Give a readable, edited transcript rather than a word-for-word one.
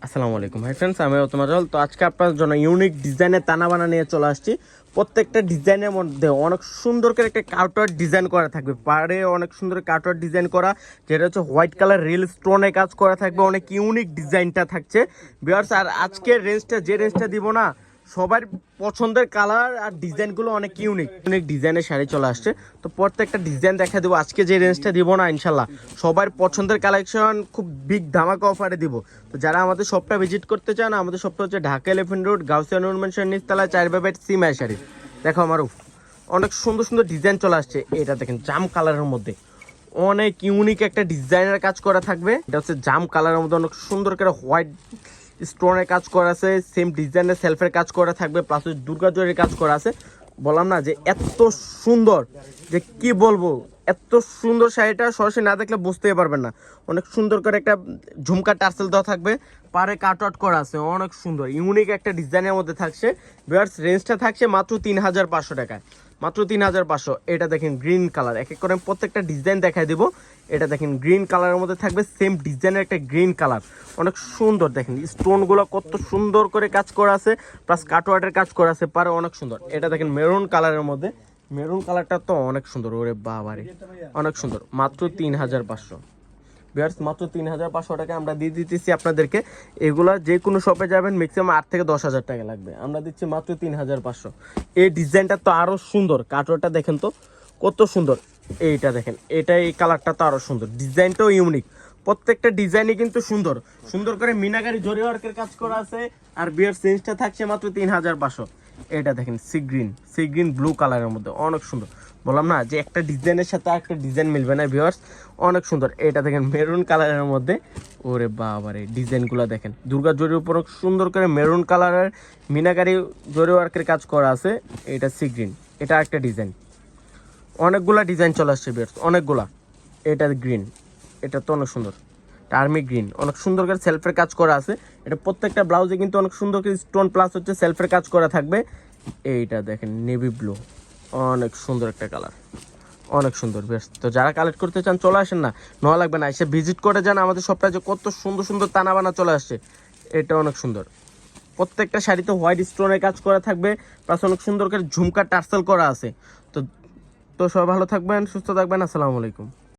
আসসালামু আলাইকুম hi friends, আমি তোমার তো আজকে আপনার জন্য ইউনিক ডিজাইনের তানা বানা নিয়ে চলে আসছি। প্রত্যেকটা ডিজাইনের মধ্যে অনেক সুন্দর করে একটা কার্টওয়ার্ক ডিজাইন করা থাকবে, পাড়ে অনেক সুন্দর কার্টওয়ার্ক ডিজাইন করা, যেটা হচ্ছে হোয়াইট কালার রিল স্টোনে কাজ করা থাকবে। অনেক ইউনিক ডিজাইনটা থাকছে ভিউয়ার্স। আর আজকের রেঞ্জটা দিব না, সবার পছন্দের কালার আর ডিজাইনগুলো অনেক ইউনিক ডিজাইনের শাড়ি চলে আসছে। তো প্রত্যেকটা ডিজাইন দেখা দেবো আজকে, যে রেঞ্জটা দিব না ইনশাল্লাহ সবার পছন্দের কালেকশন খুব বিগ ধামাকা অফারে দিব। তো যারা আমাদের শপটা ভিজিট করতে চান, আমাদের শপটা হচ্ছে ঢাকা এলিফ্যান্ট রোড, গাউসিয়া নূর মেনশন নিচতলায় 4/8 সিমাই শাড়ি। দেখো আমার অনেক সুন্দর সুন্দর ডিজাইন চলে আসছে। এটা দেখেন জাম কালারের মধ্যে অনেক ইউনিক একটা ডিজাইনের কাজ করা থাকবে। এটা হচ্ছে জাম কালারের মধ্যে অনেক সুন্দর করে হোয়াইট স্টোনের কাজ করা আছে, সেম ডিজাইনের সেলফের কাজ করা থাকবে, প্লাস দুর্গা জয়ের কাজ করা আছে। বললাম না যে এত সুন্দর, যে কি বলবো, এত সুন্দর শাড়িটা সরাসরি না দেখলে বুঝতেই পারবেন না। অনেক সুন্দর করে একটা ঝুমকা টার্সেল দেওয়া থাকবে, পারে কাট আউট করা আছে, অনেক সুন্দর ইউনিক একটা ডিজাইনের মধ্যে থাকছে। ভিউয়ার্স রেঞ্জটা থাকছে মাত্র 3500 টাকায়, মাত্র 3500। এটা দেখেন গ্রিন কালার, এক এক করে প্রত্যেকটা ডিজাইন দেখাই দিব। এটা দেখেন গ্রিন কালারের মধ্যে থাকবে, সেম ডিজাইনের একটা গ্রিন কালার, অনেক সুন্দর। দেখেন স্টোনগুলো কত সুন্দর করে কাজ করা আছে, প্লাস কাটওয়ার্টের কাজ করা আছে, পারে অনেক সুন্দর। এটা দেখেন মেরুন কালারের মধ্যে, মেরুন কালারটা তো অনেক সুন্দর, ওরে বাবারে অনেক সুন্দর। মাত্র 3500 ভিউয়ার্স, মাত্র 3500 টাকা আমরা দিয়ে দিতেছি আপনাদেরকে। এগুলা যে কোনো শপে যাবেন ম্যাক্সিমাম 8 থেকে 10,000 টাকা লাগবে, আমরা দিচ্ছি মাত্র 3500। এই ডিজাইনটা তো আরও সুন্দর, কাটওয়ার্টটা দেখেন তো কত সুন্দর। এইটা দেখেন, এই কালারটা তো আরও সুন্দর, ডিজাইনটাও ইউনিক। প্রত্যেকটা ডিজাইনই কিন্তু সুন্দর সুন্দর করে মিনাকারি জরি ওয়ার্কের কাজ করা আছে। আর বিয়ার চেঞ্জটা থাকছে মাত্র 3500। এটা দেখেন সি গ্রিন ব্লু কালারের মধ্যে অনেক সুন্দর। বললাম না যে একটা ডিজাইনের সাথে একটা ডিজাইন মিলবে না ভিউয়ার্স, অনেক সুন্দর। এটা দেখেন মেরুন কালারের মধ্যে, ওরে বাবারে ডিজাইনগুলো দেখেন, দুর্গা জরির উপর সুন্দর করে মেরুন কালারের মিনাকারি জরি ওয়ার্কের কাজ করা আছে। এটা সি গ্রিন, এটা একটা ডিজাইন, অনেকগুলা ডিজাইন চলে আসছে ভিউয়ার্স, অনেকগুলা। এটা গ্রিন, এটা তো অনেক সুন্দর, টার্মিক গ্রিন, অনেক সুন্দর করে সেলফের কাজ করা আছে। এটা প্রত্যেকটা ব্লাউজে কিন্তু অনেক সুন্দর করে স্টোন প্লাস হচ্ছে সেলফের কাজ করা থাকবে। এইটা দেখেন নেভি ব্লু, অনেক সুন্দর একটা কালার, অনেক সুন্দর বেশ। তো যারা কালেক্ট করতে চান চলে আসেন না, নেওয়া লাগবে না, এসে ভিজিট করে যান আমাদের শপটা, যে কত সুন্দর সুন্দর তানা বানা চলে আসছে। এটা অনেক সুন্দর, প্রত্যেকটা শাড়িতে হোয়াইট স্টোনের কাজ করা থাকবে, প্লাস অনেক সুন্দর করে ঝুমকা টার্সেল করা আছে। তো তো সবাই ভালো থাকবেন, সুস্থ থাকবেন, আসসালামু আলাইকুম।